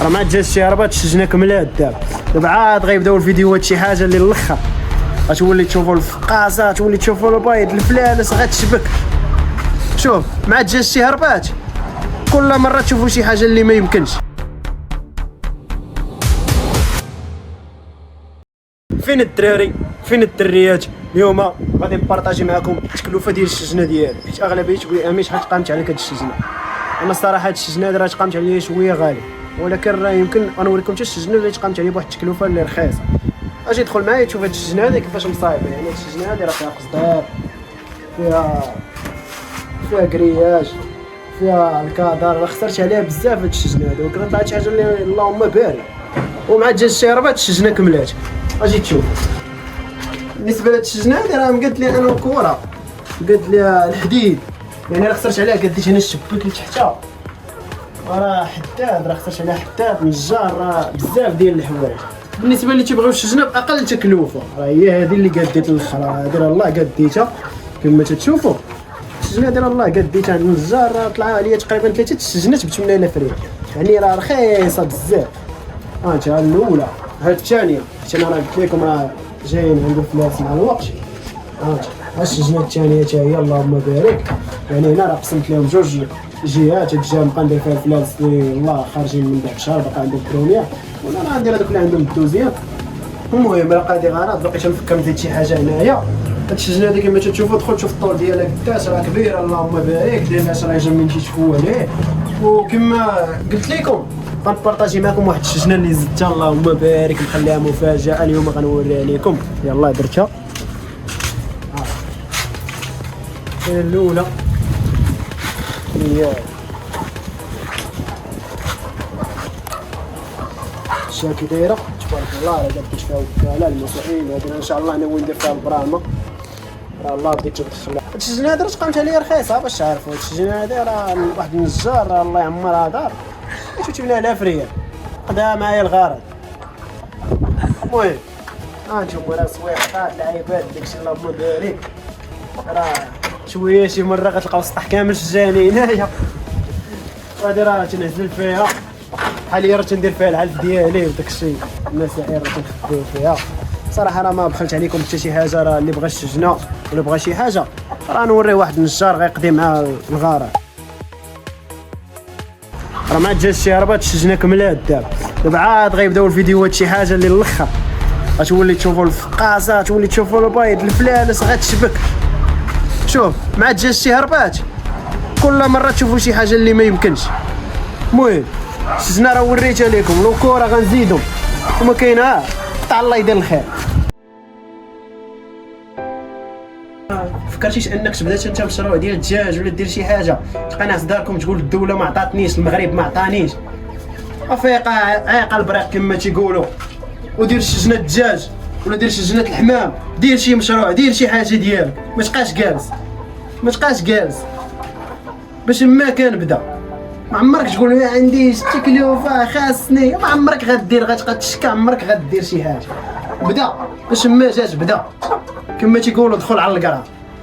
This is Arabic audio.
راه ما جا الشهربات الشجنه كملات دابا عاد غيبداو الفيديوهات شي حاجه اللي الاخر غتولي تشوفوا الفقاصه تولي تشوفوا البيض الفلالس غتشبك. شوف مع جا الشهربات كل مره تشوفوا شي حاجه اللي ما يمكنش. فين الدراري فين الدريات؟ اليوم غادي نبارطاجي معكم التكلفه ديال الشجنه ديالي، حيت اغلبيه تقول لي شحال تقامت عليك هاد الشجنه. انا الصراحه هاد الشجنه راه تقامت عليا شويه غالي، ولكن راه يمكن غنوريكم حتى الشجنه اللي تقامت عليا بواحد التكلفه اللي رخيصه. اجي دخل معايا تشوف هاد الشجنه هادي كيفاش مصايبه. يعني هاد الشجنه هادي راه فيها قصدار، فيها كرياج، فيها الكادر. راه خسرت عليها بزاف هاد الشجنه هادي، ولكن طلعت شي حاجه اللي اللهم بارك. ومع جا الشهربات الشجنه كملات. اجي تشوف بالنسبه لهاد الشجنه هادي راه مقاد لي انا الكره، مقاد لي الحديد، يعني راه خسرت عليها قديت هنا الشباك اللي تحتها، راه حداد، راه خسرت عليها حداد نجار، راه بزاف ديال الحوايج. بالنسبه اللي تيبغيو الشجنه باقل تكلفه راه هي هذه اللي قديت الاخرى. هذه راه الله قديتها كما تتشوفوا. الشجنه هذه راه الله قديتها عند النجار، راه طلعوا عليا تقريبا 3 الشجنات ب 8000 ريال، يعني راه رخيصه بزاف. هانت الاولى، هاد الثانيه حيت انا راه قلت لكم راه جايين عند الفلاس مع الوقت. هانت الشجنه الثانيه حتى هي اللهم بارك. يعني هنا راه قسمت لهم جوج جهات، هاد الجهه نبقى ندير فيها الفلاس اللي الله خارجين من بعد الشهر باقي عندهم البروميير، وانا راه ندير هذوك اللي عندهم الدوزيام. المهم راه قادي غلط بقيت نفكر نزيد شي حاجه هنايا. هاد الشجنه هادي كما تشوفوا دخل شوف الطول ديالها قداش راه كبيره اللهم بارك، دايره راه جا من تشوفوا عليه. وكما قلت لكم غنبارطاجي معكم واحد الشجنه اللي زدتها اللهم بارك، نخليها مفاجاه اليوم غنوريها لكم. يلاه درتها الاولى هي شاكي دايره تبارك الله، راه درت فيها وكاله المسائل هذه ان شاء الله ناوي ندير فيها البرامه. راه الله بديت تدخل هاد الشجنه هادي راه تقامت عليا رخيصه باش تعرفوا. هاد الشجنه هادي راه واحد النجار راه الله يعمرها دار شفتي 8000 ريال خداها معايا الغرض. المهم هانتوما راه سويقات العيبات داكشي اللهم بارك. راه شويه شي مره غتلقاو السطح كامل شجاني هنايا، غادي راه تنهزل فيها بحال هي راه تندير فيها العلف ديالي وداكشي المسائل راه تنخدمو فيها. صراحه راه ما بخلت عليكم حتى شي حاجه، راه اللي بغى الشجنه ولا بغى شي حاجه راه نوريه واحد النجار غيقضي مع الغرض. راه ما جا الشهربات الشجنه كملات دابا عاد غيبداو الفيديوهات شي حاجه اللي الاخر غتولي تشوفوا الفقاصه تولي تشوفوا البيض الفلالس غتشبك. شوف مع جا الشهربات كل مره تشوفوا شي حاجه اللي ما يمكنش. المهم الشجنه راه وريتها لكم، لو كره غنزيدو وما كاينه حتى الله يدير الخير. فكرتيش انك تبدا انت مشروع ديال الدجاج ولا دير شي حاجه تلقى ناس داركم تقول الدوله ما عطاتنيش، المغرب ما عطانيش، افيق عيق البريق كما تيقولوا، ودير شجنه الدجاج ولا دير شجنه الحمام، دير شي مشروع، دير شي حاجه ديالك، ما تبقاش جالس ما تبقاش جالس باش ما كنبدا. ما عمرك تقول ما عنديش تكلفه خاصني، ما عمرك غدير، غتبقى تشكى عمرك غدير شي حاجه. بدا باش ما جات بدا كما تيقولوا دخل على القرا.